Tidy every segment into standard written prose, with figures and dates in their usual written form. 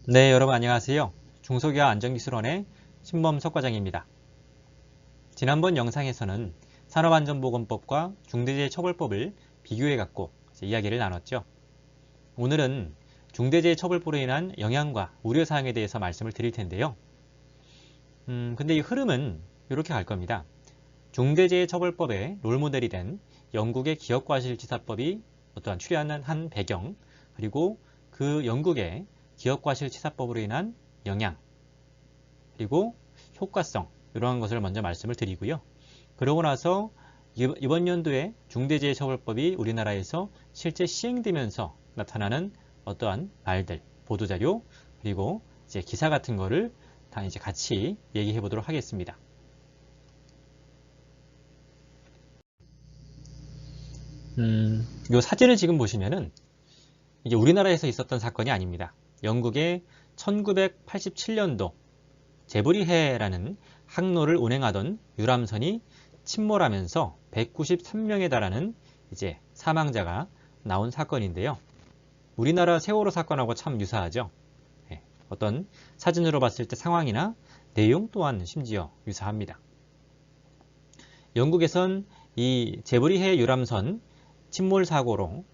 네, 여러분 안녕하세요. 중소기업 안전기술원의 신범석 과장입니다. 지난번 영상에서는 산업안전보건법과 중대재해처벌법을 비교해갖고 이야기를 나눴죠. 오늘은 중대재해처벌법으로 인한 영향과 우려사항에 대해서 말씀을 드릴 텐데요. 근데 이 흐름은 이렇게 갈 겁니다. 중대재해처벌법의 롤모델이 된 영국의 기업과실치사법이 어떠한 출현한 배경, 그리고 그 영국의 기업과실치사법으로 인한 영향, 그리고 효과성, 이러한 것을 먼저 말씀을 드리고요. 그러고 나서 이번 연도에 중대재해처벌법이 우리나라에서 실제 시행되면서 나타나는 어떠한 말들, 보도자료, 그리고 이제 기사 같은 거를 다 이제 같이 얘기해 보도록 하겠습니다. 이 사진을 지금 보시면은 이게 우리나라에서 있었던 사건이 아닙니다. 영국의 1987년도 제브리해라는 항로를 운행하던 유람선이 침몰하면서 193명에 달하는 이제 사망자가 나온 사건인데요. 우리나라 세월호 사건하고 참 유사하죠. 어떤 사진으로 봤을 때 상황이나 내용 또한 심지어 유사합니다. 영국에선 이 제브리해 유람선 침몰 사고로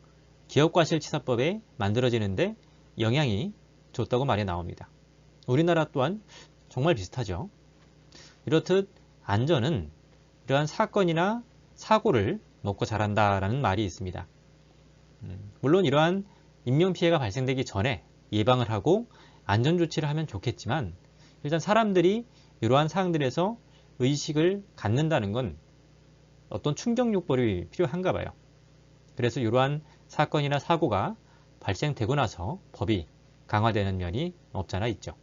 기업과실치사법에 만들어지는데 영향이 줬다고 말이 나옵니다. 우리나라 또한 정말 비슷하죠. 이렇듯 안전은 이러한 사건이나 사고를 먹고 자란다라는 말이 있습니다. 물론 이러한 인명피해가 발생되기 전에 예방을 하고 안전조치를 하면 좋겠지만 일단 사람들이 이러한 사항들에서 의식을 갖는다는 건 어떤 충격요법이 필요한가 봐요. 그래서 이러한 사건이나 사고가 발생되고 나서 법이 강화되는 면이 없잖아 있죠.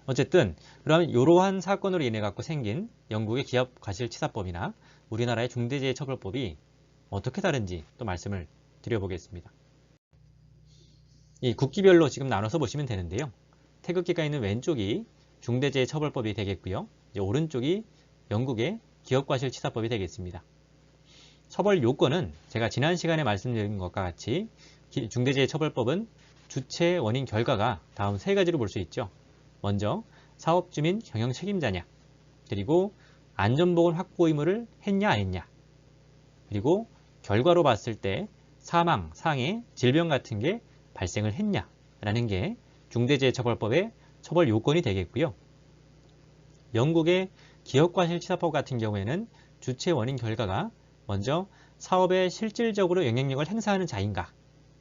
어쨌든 그러면 이러한 사건으로 인해 갖고 생긴 영국의 기업과실치사법이나 우리나라의 중대재해처벌법이 어떻게 다른지 또 말씀을 드려보겠습니다. 이 국기별로 지금 나눠서 보시면 되는데요. 태극기가 있는 왼쪽이 중대재해처벌법이 되겠고요. 이제 오른쪽이 영국의 기업과실치사법이 되겠습니다. 처벌 요건은 제가 지난 시간에 말씀드린 것과 같이 중대재해처벌법은 주체, 원인, 결과가 다음 세 가지로 볼 수 있죠. 먼저 사업주 및 경영 책임자냐, 그리고 안전보건 확보 의무를 했냐 안 했냐, 그리고 결과로 봤을 때 사망, 상해, 질병 같은 게 발생을 했냐라는 게 중대재해처벌법의 처벌 요건이 되겠고요. 영국의 기업과실치사법 같은 경우에는 주체, 원인, 결과가 먼저 사업에 실질적으로 영향력을 행사하는 자인가,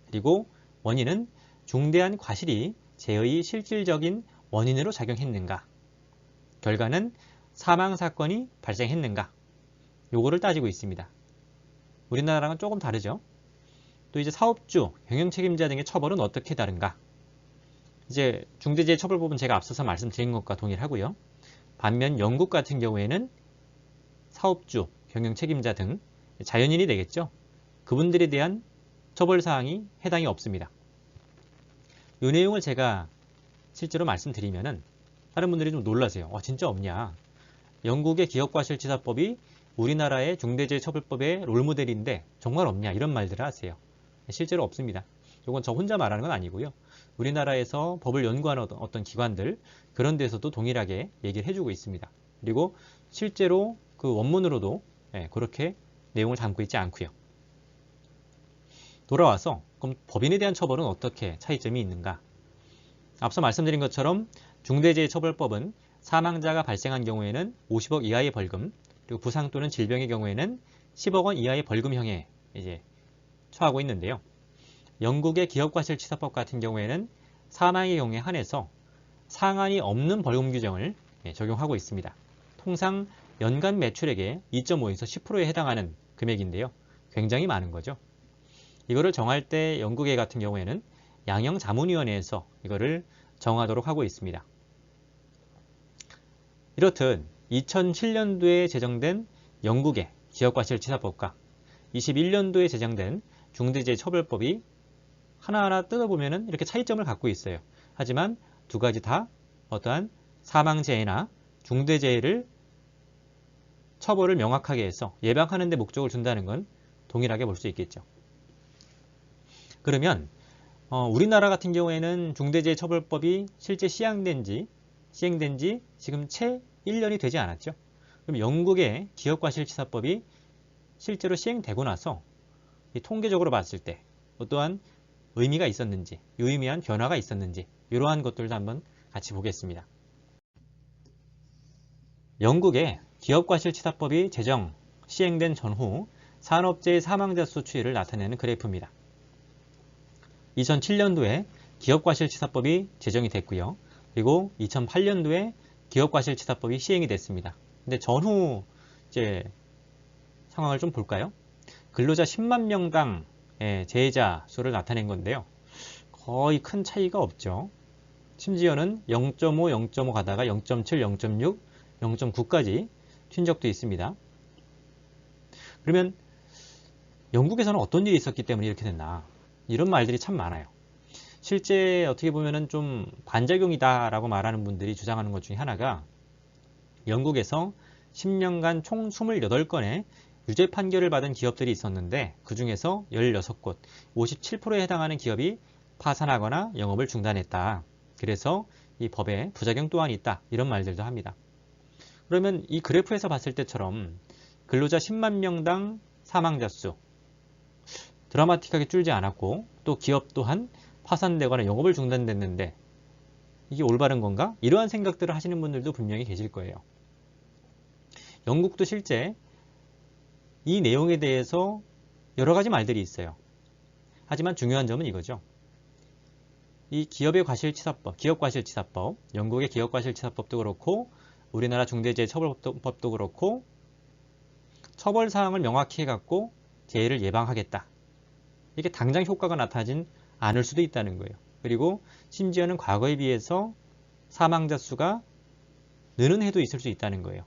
그리고 원인은 중대한 과실이 재해의 실질적인 원인으로 작용했는가, 결과는 사망사건이 발생했는가, 요거를 따지고 있습니다. 우리나라랑은 조금 다르죠. 또 이제 사업주, 경영책임자 등의 처벌은 어떻게 다른가? 이제 중대재해처벌법은 제가 앞서서 말씀드린 것과 동일하고요. 반면 영국 같은 경우에는 사업주, 경영책임자 등 자연인이 되겠죠. 그분들에 대한 처벌사항이 해당이 없습니다. 이 내용을 제가 실제로 말씀드리면은 다른 분들이 좀 놀라세요. 진짜 없냐? 영국의 기업과실치사법이 우리나라의 중대재해처벌법의 롤모델인데 정말 없냐? 이런 말들을 하세요. 실제로 없습니다. 이건 저 혼자 말하는 건 아니고요. 우리나라에서 법을 연구하는 어떤 기관들 그런 데서도 동일하게 얘기를 해주고 있습니다. 그리고 실제로 그 원문으로도 그렇게 내용을 담고 있지 않고요. 돌아와서 그럼 법인에 대한 처벌은 어떻게 차이점이 있는가? 앞서 말씀드린 것처럼 중대재해처벌법은 사망자가 발생한 경우에는 50억 이하의 벌금, 그리고 부상 또는 질병의 경우에는 10억 원 이하의 벌금형에 이제 처하고 있는데요. 영국의 기업과실치사법 같은 경우에는 사망의 경우에 한해서 상한이 없는 벌금 규정을 적용하고 있습니다. 통상 연간 매출액의 2.5에서 10%에 해당하는 금액인데요. 굉장히 많은 거죠. 이거를 정할 때 영국의 같은 경우에는 양형자문위원회에서 이거를 정하도록 하고 있습니다. 이렇듯 2007년도에 제정된 영국의 기업과실치사법과 21년도에 제정된 중대재해처벌법이 하나하나 뜯어보면 이렇게 차이점을 갖고 있어요. 하지만 두 가지 다 어떠한 사망재해나 중대재해를 처벌을 명확하게 해서 예방하는 데 목적을 준다는 건 동일하게 볼 수 있겠죠. 그러면 우리나라 같은 경우에는 중대재해처벌법이 실제 시행된 지 지금 채 1년이 되지 않았죠. 그럼 영국의 기업과실치사법이 실제로 시행되고 나서 통계적으로 봤을 때 어떠한 의미가 있었는지, 유의미한 변화가 있었는지 이러한 것들도 한번 같이 보겠습니다. 영국의 기업과실치사법이 시행된 전후 산업재해 사망자 수 추이를 나타내는 그래프입니다. 2007년도에 기업과실치사법이 제정이 됐고요. 그리고 2008년도에 기업과실치사법이 시행이 됐습니다. 근데 전후 상황을 좀 볼까요? 근로자 10만 명당의 재해자 수를 나타낸 건데요. 거의 큰 차이가 없죠. 심지어는 0.5, 0.5 가다가 0.7, 0.6, 0.9까지 튄 적도 있습니다. 그러면 영국에서는 어떤 일이 있었기 때문에 이렇게 됐나? 이런 말들이 참 많아요. 실제 어떻게 보면은 좀 반작용이다라고 말하는 분들이 주장하는 것 중에 하나가 영국에서 10년간 총 28건의 유죄 판결을 받은 기업들이 있었는데 그 중에서 16곳, 57%에 해당하는 기업이 파산하거나 영업을 중단했다. 그래서 이 법에 부작용 또한 있다. 이런 말들도 합니다. 그러면 이 그래프에서 봤을 때처럼 근로자 10만 명당 사망자 수 드라마틱하게 줄지 않았고 또 기업 또한 파산되거나 영업을 중단됐는데 이게 올바른 건가? 이러한 생각들을 하시는 분들도 분명히 계실 거예요. 영국도 실제 이 내용에 대해서 여러 가지 말들이 있어요. 하지만 중요한 점은 이거죠. 이 기업과실치사법, 영국의 기업과실치사법도 그렇고 우리나라 중대재해처벌법도 그렇고 처벌 사항을 명확히 해갖고 재해를 예방하겠다. 이게 당장 효과가 나타나진 않을 수도 있다는 거예요. 그리고 심지어는 과거에 비해서 사망자 수가 느는 해도 있을 수 있다는 거예요.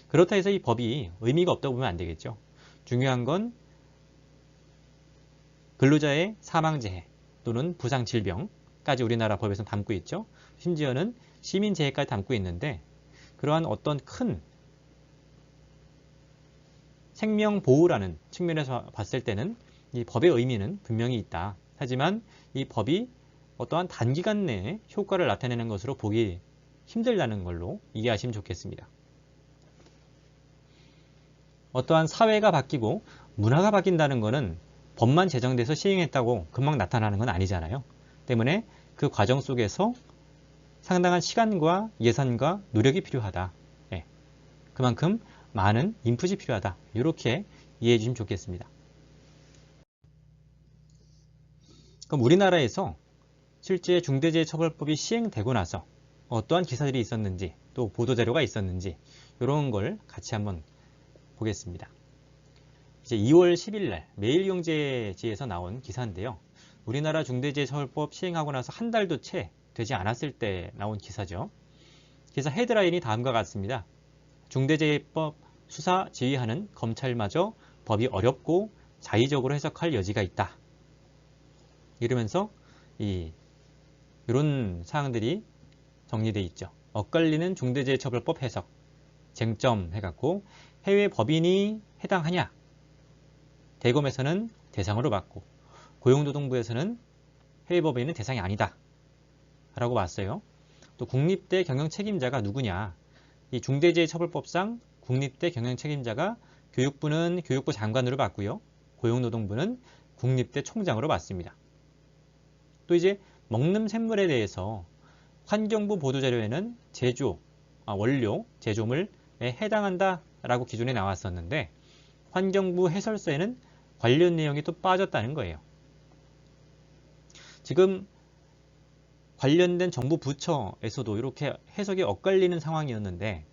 그렇다 해서 이 법이 의미가 없다고 보면 안 되겠죠. 중요한 건 근로자의 사망재해 또는 부상질병까지 우리나라 법에서 담고 있죠. 심지어는 시민재해까지 담고 있는데 그러한 어떤 큰 생명보호라는 측면에서 봤을 때는 이 법의 의미는 분명히 있다. 하지만 이 법이 어떠한 단기간 내에 효과를 나타내는 것으로 보기 힘들다는 걸로 이해하시면 좋겠습니다. 어떠한 사회가 바뀌고 문화가 바뀐다는 것은 법만 제정돼서 시행했다고 금방 나타나는 건 아니잖아요. 때문에 그 과정 속에서 상당한 시간과 예산과 노력이 필요하다. 네. 그만큼 많은 인풋이 필요하다. 이렇게 이해해 주시면 좋겠습니다. 그럼 우리나라에서 실제 중대재해처벌법이 시행되고 나서 어떠한 기사들이 있었는지 또 보도자료가 있었는지 이런 걸 같이 한번 보겠습니다. 이제 2월 10일 날 매일경제지에서 나온 기사인데요. 우리나라 중대재해처벌법 시행하고 나서 한 달도 채 되지 않았을 때 나온 기사죠. 기사 헤드라인이 다음과 같습니다. 중대재해법 수사 지휘하는 검찰마저 법이 어렵고 자의적으로 해석할 여지가 있다. 이러면서 이런 사항들이 정리되어 있죠. 엇갈리는 중대재해처벌법 해석, 쟁점 해갖고 해외 법인이 해당하냐? 대검에서는 대상으로 봤고 고용노동부에서는 해외 법인은 대상이 아니다. 라고 봤어요. 또 국립대 경영책임자가 누구냐? 이 중대재해처벌법상 국립대 경영책임자가 교육부는 교육부 장관으로 봤고요. 고용노동부는 국립대 총장으로 봤습니다. 또 이제 먹는 샘물에 대해서 환경부 보도자료에는 원료, 제조물에 해당한다라고 기존에 나왔었는데 환경부 해설서에는 관련 내용이 또 빠졌다는 거예요. 지금 관련된 정부 부처에서도 이렇게 해석이 엇갈리는 상황이었는데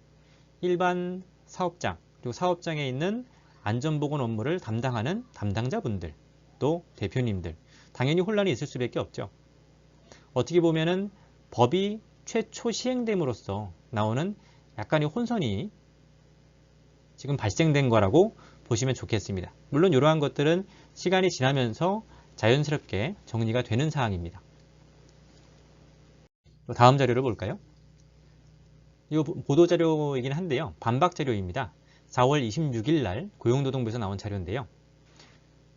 일반 사업장 그리고 사업장에 있는 안전보건 업무를 담당하는 담당자분들 또 대표님들 당연히 혼란이 있을 수밖에 없죠. 어떻게 보면은 법이 최초 시행됨으로써 나오는 약간의 혼선이 지금 발생된 거라고 보시면 좋겠습니다. 물론 이러한 것들은 시간이 지나면서 자연스럽게 정리가 되는 사항입니다. 다음 자료를 볼까요? 이 보도자료이긴 한데요. 반박 자료입니다. 4월 26일 날 고용노동부에서 나온 자료인데요.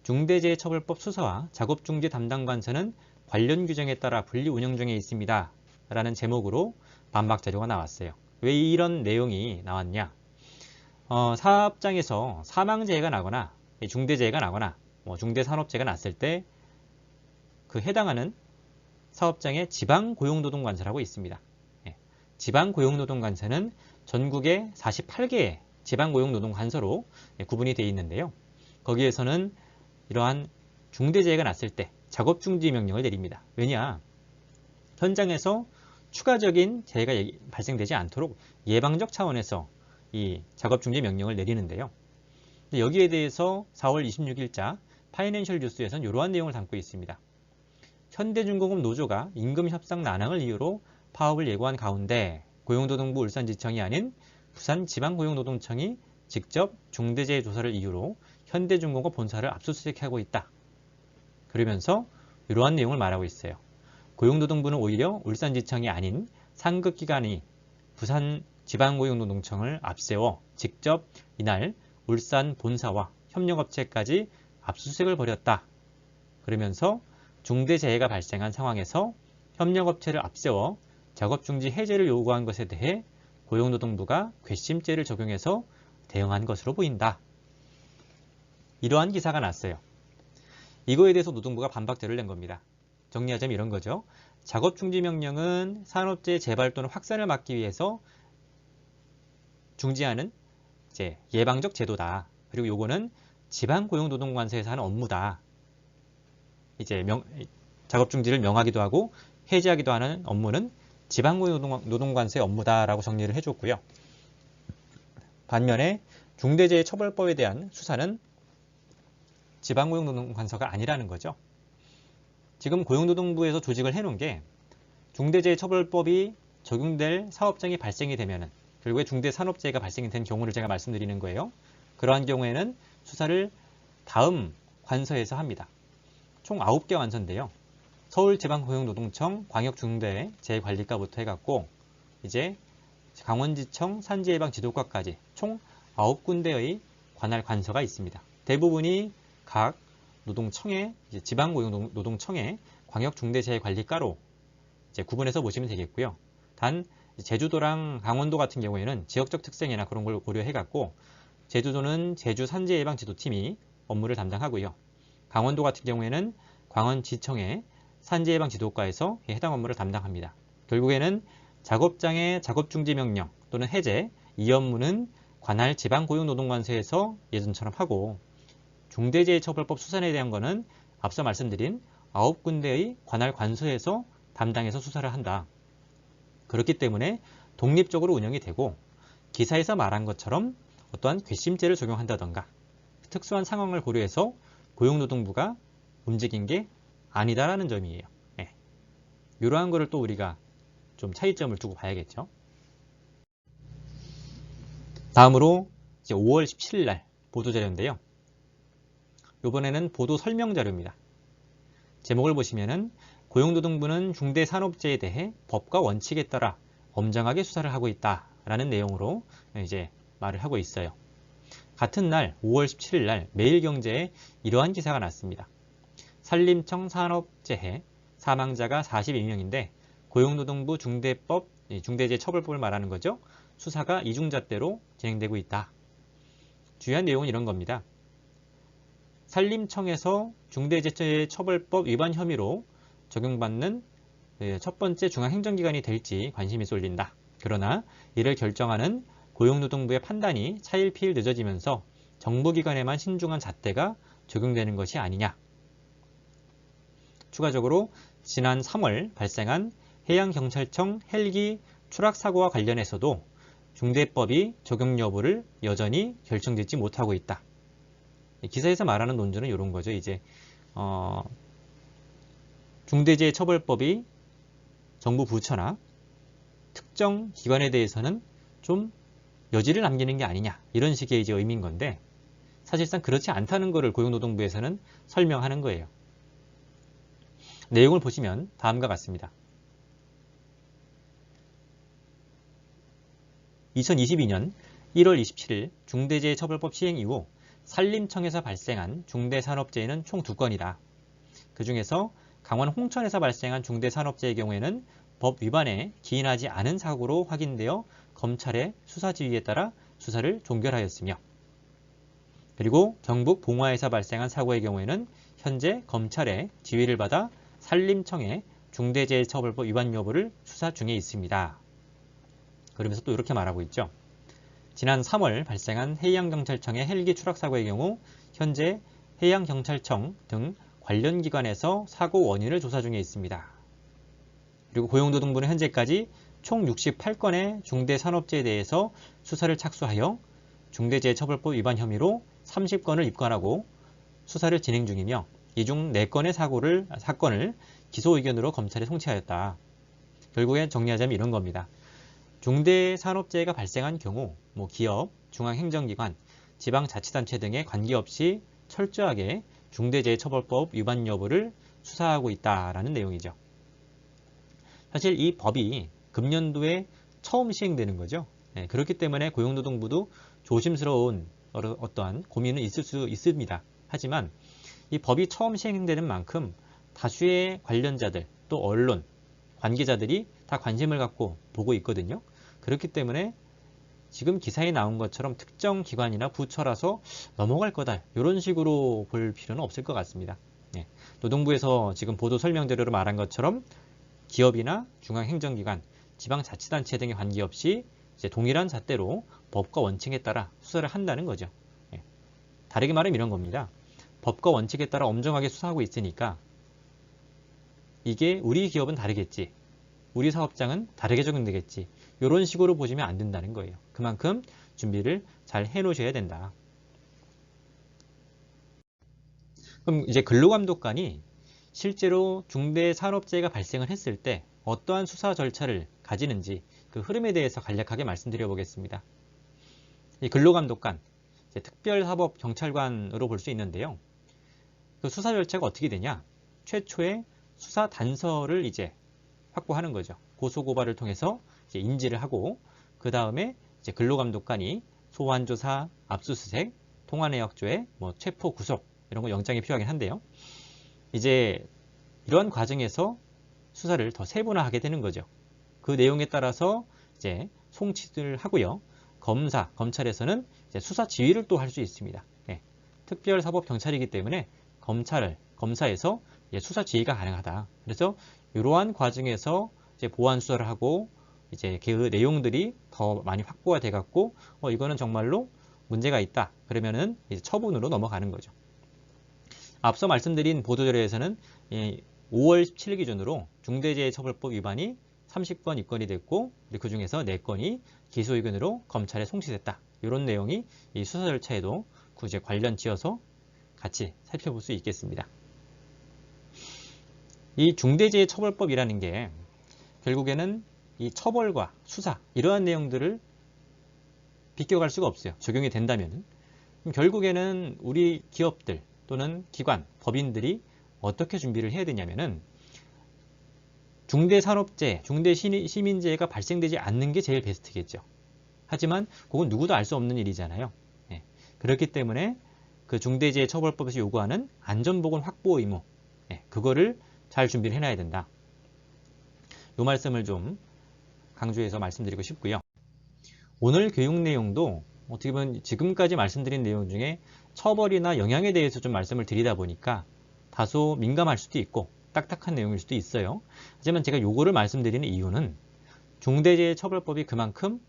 중대재해처벌법 수사와 작업중지 담당관서는 관련 규정에 따라 분리 운영 중에 있습니다. 라는 제목으로 반박 자료가 나왔어요. 왜 이런 내용이 나왔냐? 사업장에서 사망재해가 나거나 중대재해가 나거나 중대산업재해가 났을 때 그 해당하는 사업장에 지방고용노동관서라고 있습니다. 지방고용노동관서는 전국에 48개의 지방고용노동관서로 구분이 되어 있는데요. 거기에서는 이러한 중대재해가 났을 때 작업중지 명령을 내립니다. 왜냐? 현장에서 추가적인 재해가 발생되지 않도록 예방적 차원에서 이 작업중지 명령을 내리는데요. 여기에 대해서 4월 26일자 파이낸셜 뉴스에서는 이러한 내용을 담고 있습니다. 현대중공업 노조가 임금 협상 난항을 이유로 파업을 예고한 가운데 고용노동부 울산지청이 아닌 부산지방고용노동청이 직접 중대재해 조사를 이유로 현대중공업 본사를 압수수색하고 있다. 그러면서 이러한 내용을 말하고 있어요. 고용노동부는 오히려 울산지청이 아닌 상급기관이 부산지방고용노동청을 앞세워 직접 이날 울산 본사와 협력업체까지 압수수색을 벌였다. 그러면서 중대재해가 발생한 상황에서 협력업체를 앞세워 작업중지 해제를 요구한 것에 대해 고용노동부가 괘씸죄를 적용해서 대응한 것으로 보인다. 이러한 기사가 났어요. 이거에 대해서 노동부가 반박자를 낸 겁니다. 정리하자면 이런 거죠. 작업중지 명령은 산업재해 재발 또는 확산을 막기 위해서 중지하는 예방적 제도다. 그리고 요거는 지방고용노동관서에서 하는 업무다. 작업중지를 명하기도 하고 해제하기도 하는 업무는 지방고용노동관서의 업무다라고 정리를 해줬고요. 반면에 중대재해처벌법에 대한 수사는 지방고용노동관서가 아니라는 거죠. 지금 고용노동부에서 조직을 해놓은 게 중대재해처벌법이 적용될 사업장이 발생이 되면은 결국에 중대산업재해가 발생이 된 경우를 제가 말씀드리는 거예요. 그러한 경우에는 수사를 다음 관서에서 합니다. 총 9개 관서인데요. 서울지방고용노동청 광역중대재해관리과부터 해갖고 이제 강원지청 산재예방지도과까지 총 9군데의 관할 관서가 있습니다. 대부분이 각 노동청의 지방고용노동청의 광역중대재해관리과로 구분해서 보시면 되겠고요. 단 제주도랑 강원도 같은 경우에는 지역적 특성이나 그런 걸 고려해갖고 제주도는 제주산재예방지도팀이 업무를 담당하고요. 강원도 같은 경우에는 광원지청의 산재예방지도과에서 해당 업무를 담당합니다. 결국에는 작업장의 작업중지 명령 또는 해제 이 업무는 관할 지방고용노동관서에서 예전처럼 하고 중대재해처벌법 수사에 대한 거는 앞서 말씀드린 9군데의 관할 관서에서 담당해서 수사를 한다. 그렇기 때문에 독립적으로 운영이 되고 기사에서 말한 것처럼 어떠한 괘씸죄를 적용한다던가 특수한 상황을 고려해서 고용노동부가 움직인 게 아니다라는 점이에요. 이러한 거를 또 우리가 좀 차이점을 두고 봐야겠죠. 다음으로 이제 5월 17일 날 보도자료인데요. 이번에는 보도 설명 자료입니다. 제목을 보시면은 고용노동부는 중대산업재해에 대해 법과 원칙에 따라 엄정하게 수사를 하고 있다라는 내용으로 이제 말을 하고 있어요. 같은 날 5월 17일 날 매일경제에 이러한 기사가 났습니다. 산림청 산업재해 사망자가 42명인데 고용노동부 중대재해처벌법을 말하는 거죠. 수사가 이중잣대로 진행되고 있다. 주요한 내용은 이런 겁니다. 산림청에서 중대재해처벌법 위반 혐의로 적용받는 첫 번째 중앙행정기관이 될지 관심이 쏠린다. 그러나 이를 결정하는 고용노동부의 판단이 차일피일 늦어지면서 정부기관에만 신중한 잣대가 적용되는 것이 아니냐. 추가적으로 지난 3월 발생한 해양경찰청 헬기 추락사고와 관련해서도 중대법이 적용 여부를 여전히 결정짓지 못하고 있다. 기사에서 말하는 논조는 이런 거죠. 중대재해처벌법이 정부 부처나 특정 기관에 대해서는 좀 여지를 남기는 게 아니냐 이런 식의 이제 의미인 건데 사실상 그렇지 않다는 것을 고용노동부에서는 설명하는 거예요. 내용을 보시면 다음과 같습니다. 2022년 1월 27일 중대재해처벌법 시행 이후 산림청에서 발생한 중대산업재해는 총 2건이다. 그 중에서 강원 홍천에서 발생한 중대산업재해의 경우에는 법 위반에 기인하지 않은 사고로 확인되어 검찰의 수사 지휘에 따라 수사를 종결하였으며, 그리고 경북 봉화에서 발생한 사고의 경우에는 현재 검찰의 지휘를 받아 산림청의 중대재해처벌법 위반 여부를 수사 중에 있습니다. 그러면서 또 이렇게 말하고 있죠. 지난 3월 발생한 해양경찰청의 헬기 추락사고의 경우 현재 해양경찰청 등 관련 기관에서 사고 원인을 조사 중에 있습니다. 그리고 고용노동부는 현재까지 총 68건의 중대산업재해에 대해서 수사를 착수하여 중대재해처벌법 위반 혐의로 30건을 입건하고 수사를 진행 중이며, 이 중 4건의 사건을 기소 의견으로 검찰에 송치하였다. 결국에 정리하자면 이런 겁니다. 중대산업재해가 발생한 경우 기업, 중앙행정기관, 지방자치단체 등에 관계없이 철저하게 중대재해처벌법 위반 여부를 수사하고 있다라는 내용이죠. 사실 이 법이 금년도에 처음 시행되는 거죠. 그렇기 때문에 고용노동부도 조심스러운 어떠한 고민은 있을 수 있습니다. 하지만 이 법이 처음 시행되는 만큼 다수의 관련자들, 또 언론, 관계자들이 다 관심을 갖고 보고 있거든요. 그렇기 때문에 지금 기사에 나온 것처럼 특정 기관이나 부처라서 넘어갈 거다, 이런 식으로 볼 필요는 없을 것 같습니다. 노동부에서 지금 보도 설명대로 말한 것처럼 기업이나 중앙행정기관, 지방자치단체 등에 관계없이 이제 동일한 잣대로 법과 원칙에 따라 수사를 한다는 거죠. 다르게 말하면 이런 겁니다. 법과 원칙에 따라 엄정하게 수사하고 있으니까 이게 우리 기업은 다르겠지, 우리 사업장은 다르게 적용되겠지, 이런 식으로 보시면 안 된다는 거예요. 그만큼 준비를 잘 해놓으셔야 된다. 그럼 이제 근로감독관이 실제로 중대산업재해가 발생을 했을 때 어떠한 수사 절차를 가지는지 그 흐름에 대해서 간략하게 말씀드려 보겠습니다. 이 근로감독관, 특별사법경찰관으로 볼 수 있는데요. 그 수사 절차가 어떻게 되냐? 최초의 수사 단서를 이제 확보하는 거죠. 고소고발을 통해서 이제 인지를 하고, 그 다음에 이제 근로감독관이 소환조사, 압수수색, 통화내역조회, 체포, 구속 이런 거 영장이 필요하긴 한데요. 이제 이러한 과정에서 수사를 더 세분화하게 되는 거죠. 그 내용에 따라서 이제 송치를 하고요. 검찰에서는 이제 수사 지휘를 또 할 수 있습니다. 특별사법경찰이기 때문에 검사에서 수사 지휘가 가능하다. 그래서 이러한 과정에서 이제 보완 수사를 하고 이제 그 내용들이 더 많이 확보가 돼 갖고 이거는 정말로 문제가 있다. 그러면은 이제 처분으로 넘어가는 거죠. 앞서 말씀드린 보도자료에서는 5월 17일 기준으로 중대재해처벌법 위반이 30건 입건이 됐고, 그 중에서 4건이 기소 의견으로 검찰에 송치됐다. 이런 내용이 이 수사 절차에도 이제 관련 지어서 같이 살펴볼 수 있겠습니다. 이 중대재해처벌법이라는 게 결국에는 이 처벌과 수사 이러한 내용들을 비껴갈 수가 없어요. 적용이 된다면. 결국에는 우리 기업들 또는 기관, 법인들이 어떻게 준비를 해야 되냐면은 중대산업재해, 중대시민재해가 발생되지 않는 게 제일 베스트겠죠. 하지만 그건 누구도 알 수 없는 일이잖아요. 그렇기 때문에 그 중대재해처벌법에서 요구하는 안전보건 확보 의무, 그거를 잘 준비를 해놔야 된다. 이 말씀을 좀 강조해서 말씀드리고 싶고요. 오늘 교육 내용도 어떻게 보면 지금까지 말씀드린 내용 중에 처벌이나 영향에 대해서 좀 말씀을 드리다 보니까 다소 민감할 수도 있고 딱딱한 내용일 수도 있어요. 하지만 제가 요거를 말씀드리는 이유는 중대재해처벌법이 그만큼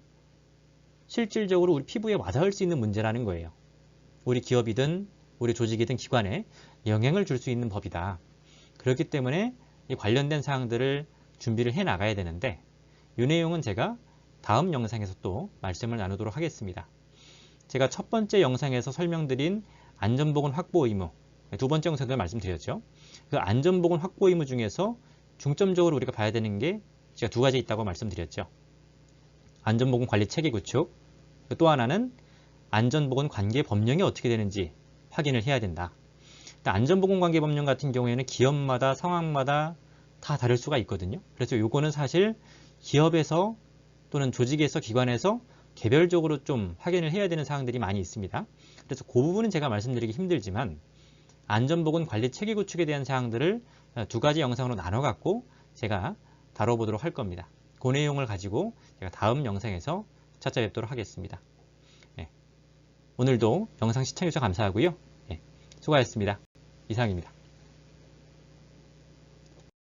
실질적으로 우리 피부에 와닿을 수 있는 문제라는 거예요. 우리 기업이든 우리 조직이든 기관에 영향을 줄 수 있는 법이다. 그렇기 때문에 이 관련된 사항들을 준비를 해 나가야 되는데, 이 내용은 제가 다음 영상에서 또 말씀을 나누도록 하겠습니다. 제가 첫 번째 영상에서 설명드린 안전보건 확보 의무, 두 번째 영상도 말씀드렸죠. 그 안전보건 확보 의무 중에서 중점적으로 우리가 봐야 되는 게 제가 2가지 있다고 말씀드렸죠. 안전보건 관리 체계 구축, 또 하나는 안전보건 관계 법령이 어떻게 되는지 확인을 해야 된다. 안전보건 관계 법령 같은 경우에는 기업마다 상황마다 다 다를 수가 있거든요. 그래서 요거는 사실 기업에서 또는 조직에서 기관에서 개별적으로 좀 확인을 해야 되는 사항들이 많이 있습니다. 그래서 그 부분은 제가 말씀드리기 힘들지만 안전보건 관리 체계 구축에 대한 사항들을 두 가지 영상으로 나눠 갖고 제가 다뤄보도록 할 겁니다. 그 내용을 가지고 제가 다음 영상에서 찾아뵙도록 하겠습니다. 네. 오늘도 영상 시청해주셔서 감사하고요. 네. 수고하셨습니다. 이상입니다.